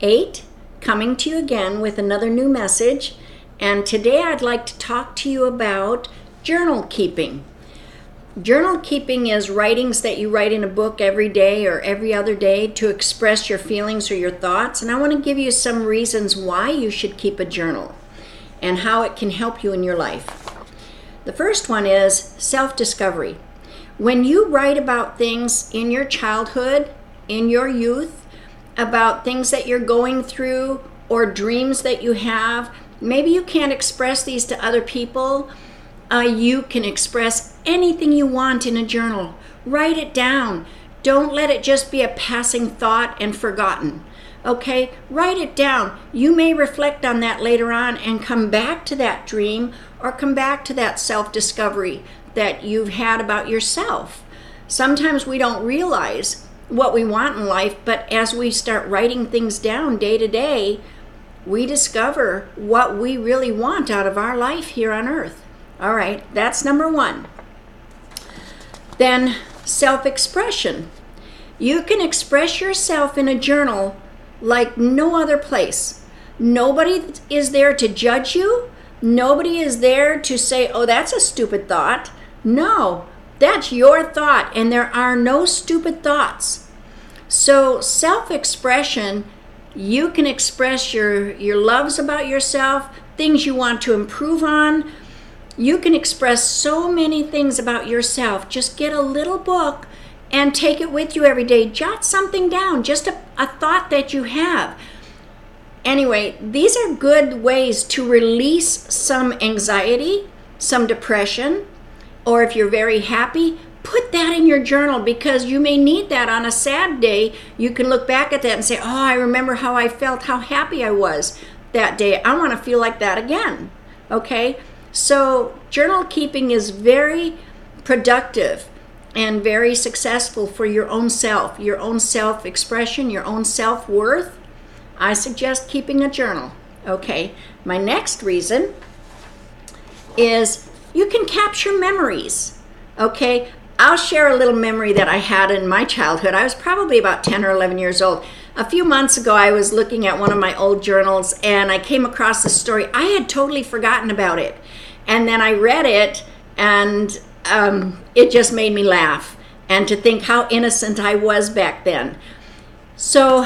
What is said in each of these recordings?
8, coming to you again with another new message. And today I'd like to talk to you about journal keeping. Journal keeping is writings that you write in a book every day or every other day to express your feelings or your thoughts. And I want to give you some reasons why you should keep a journal and how it can help you in your life. The first one is self-discovery. When you write about things in your childhood, in your youth, about things that you're going through or dreams that you have, maybe you can't express these to other people. You can express anything you want in a journal. Write it down. Don't let it just be a passing thought and forgotten. Okay? Write it down. You may reflect on that later on and come back to that dream or come back to that self-discovery that you've had about yourself. Sometimes we don't realize what we want in life, but as we start writing things down day to day, we discover what we really want out of our life here on earth. All right, that's number 1. Then self-expression. You can express yourself in a journal like no other place. Nobody is there to judge you. Nobody is there to say, oh, that's a stupid thought. No, that's your thought, and there are no stupid thoughts. So self-expression, you can express your loves about yourself, things you want to improve on. You can express so many things about yourself. Just get a little book and take it with you every day. Jot something down, just a thought that you have. Anyway, these are good ways to release some anxiety, some depression, or if you're very happy, put that in your journal because you may need that on a sad day. You can look back at that and say, oh, I remember how I felt, how happy I was that day. I want to feel like that again. Okay? So journal keeping is very productive and very successful for your own self-expression, your own self-worth. I suggest keeping a journal. Okay? My next reason is you can capture memories. Okay? I'll share a little memory that I had in my childhood. I was probably about 10 or 11 years old. A few months ago, I was looking at one of my old journals and I came across this story. I had totally forgotten about it. And then I read it and it just made me laugh and to think how innocent I was back then. So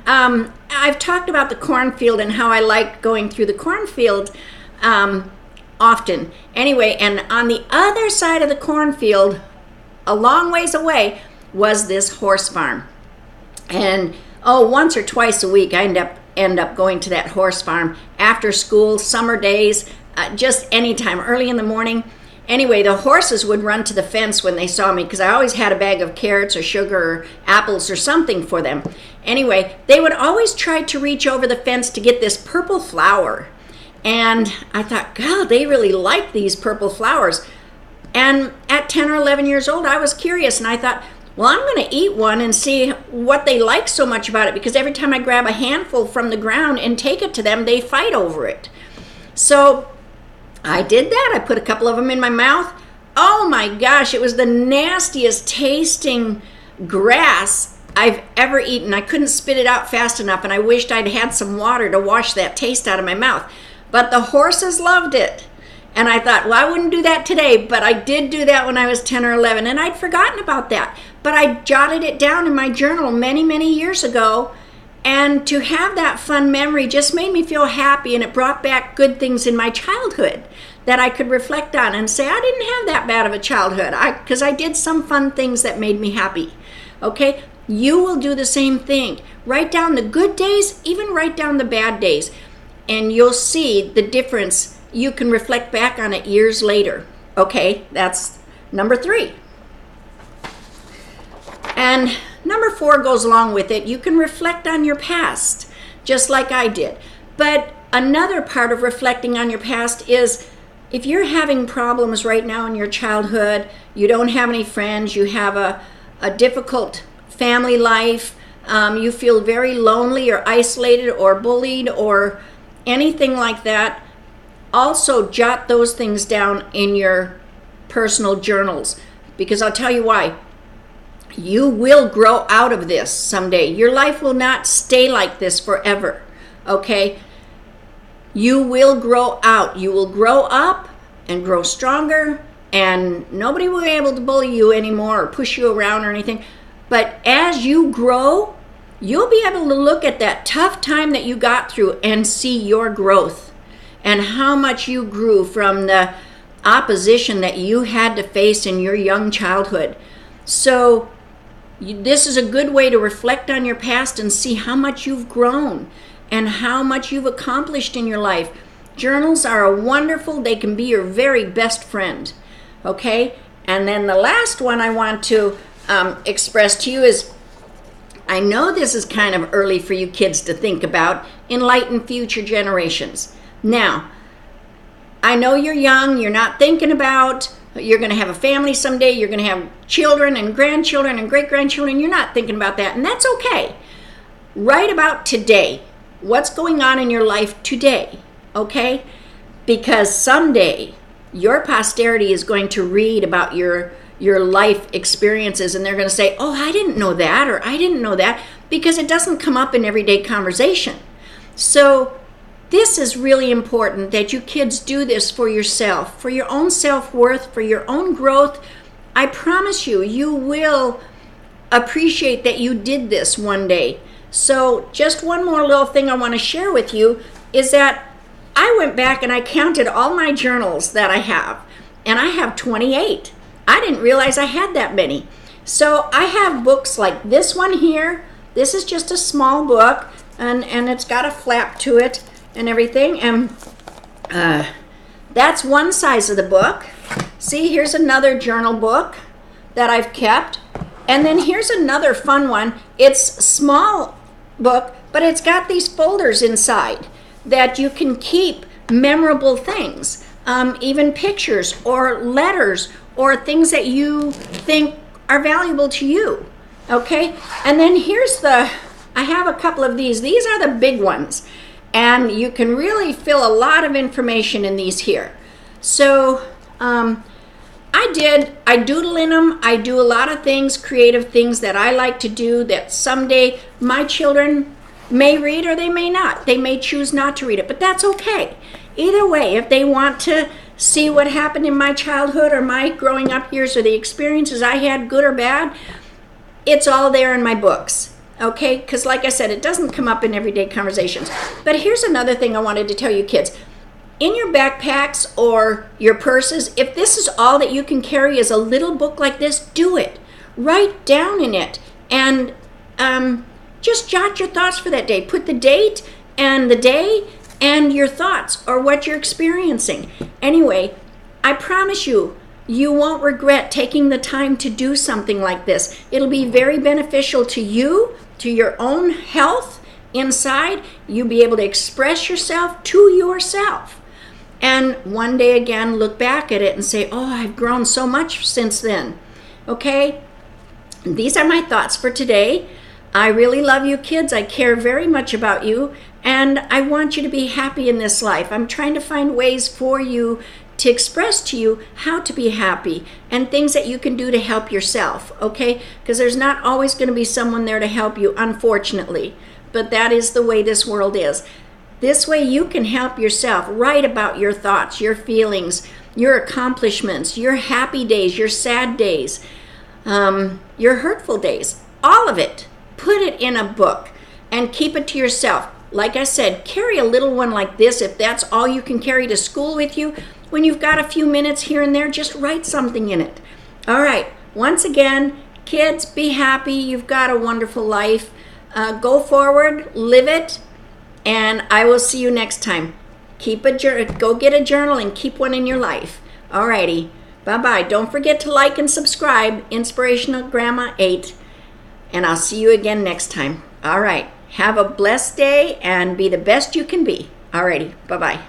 I've talked about the cornfield and how I liked going through the cornfield often. Anyway, and on the other side of the cornfield, a long ways away, was this horse farm. And once or twice a week I end up going to that horse farm after school, summer days, just anytime, early in the morning. Anyway, the horses would run to the fence when they saw me because I always had a bag of carrots or sugar or apples or something for them. Anyway, they would always try to reach over the fence to get this purple flower. And I thought, God, they really like these purple flowers. And at 10 or 11 years old, I was curious, and I thought, well, I'm going to eat one and see what they like so much about it, because every time I grab a handful from the ground and take it to them, they fight over it. So I did that. I put a couple of them in my mouth. Oh my gosh, it was the nastiest tasting grass I've ever eaten. I couldn't spit it out fast enough, and I wished I'd had some water to wash that taste out of my mouth. But the horses loved it. And I thought, well, I wouldn't do that today, but I did do that when I was 10 or 11, and I'd forgotten about that. But I jotted it down in my journal many, many years ago, and to have that fun memory just made me feel happy, and it brought back good things in my childhood that I could reflect on and say, I didn't have that bad of a childhood, because I did some fun things that made me happy. Okay? You will do the same thing. Write down the good days, even write down the bad days, and you'll see the difference. You can reflect back on it years later. Okay, that's number 3. And number 4 goes along with it. You can reflect on your past, just like I did. But another part of reflecting on your past is if you're having problems right now in your childhood, you don't have any friends, you have a difficult family life, you feel very lonely or isolated or bullied or anything like that, also jot those things down in your personal journals, because I'll tell you why. You will grow out of this someday. Your life will not stay like this forever, okay? You will grow out. You will grow up and grow stronger, and nobody will be able to bully you anymore or push you around or anything. But as you grow, you'll be able to look at that tough time that you got through and see your growth and how much you grew from the opposition that you had to face in your young childhood. So this is a good way to reflect on your past and see how much you've grown and how much you've accomplished in your life. Journals are a wonderful, they can be your very best friend, okay? And then the last one I want to express to you is, I know this is kind of early for you kids to think about, enlighten future generations. Now, I know you're young, you're not thinking about, you're going to have a family someday, you're going to have children and grandchildren and great-grandchildren, you're not thinking about that, and that's okay. Write about today, what's going on in your life today, okay? Because someday, your posterity is going to read about your life experiences, and they're going to say, oh, I didn't know that, or I didn't know that, because it doesn't come up in everyday conversation. So this is really important that you kids do this for yourself, for your own self-worth, for your own growth. I promise you, you will appreciate that you did this one day. So just one more little thing I want to share with you is that I went back and I counted all my journals that I have, and I have 28. I didn't realize I had that many. So I have books like this one here. This is just a small book, and it's got a flap to it and everything. And that's one size of the book. See, here's another journal book that I've kept. And then here's another fun one. It's a small book, but it's got these folders inside that you can keep memorable things, even pictures or letters or things that you think are valuable to you, okay? And then I have a couple of these. These are the big ones, and you can really fill a lot of information in these here. So I doodle in them. I do a lot of things, creative things that I like to do that someday my children may read or they may not. They may choose not to read it, but that's okay. Either way, if they want to see what happened in my childhood or my growing up years or the experiences I had, good or bad, it's all there in my books, okay? Because like I said, it doesn't come up in everyday conversations. But here's another thing I wanted to tell you kids. In your backpacks or your purses, if this is all that you can carry is a little book like this, do it. Write down in it and just jot your thoughts for that day. Put the date and the day and your thoughts or what you're experiencing. Anyway, I promise you, you won't regret taking the time to do something like this. It'll be very beneficial to you, to your own health inside. You'll be able to express yourself to yourself. And one day again, look back at it and say, oh, I've grown so much since then. Okay? These are my thoughts for today. I really love you kids. I care very much about you. And I want you to be happy in this life. I'm trying to find ways for you to express to you how to be happy and things that you can do to help yourself, okay? Because there's not always going to be someone there to help you, unfortunately. But that is the way this world is. This way you can help yourself. Write about your thoughts, your feelings, your accomplishments, your happy days, your sad days, your hurtful days, all of it. Put it in a book and keep it to yourself. Like I said, carry a little one like this if that's all you can carry to school with you. When you've got a few minutes here and there, just write something in it. All right, once again, kids, be happy. You've got a wonderful life. Go forward, live it, and I will see you next time. Go get a journal and keep one in your life. All righty, bye-bye. Don't forget to like and subscribe, Inspirational Grandma 8, and I'll see you again next time. All right, have a blessed day and be the best you can be. All righty, bye-bye.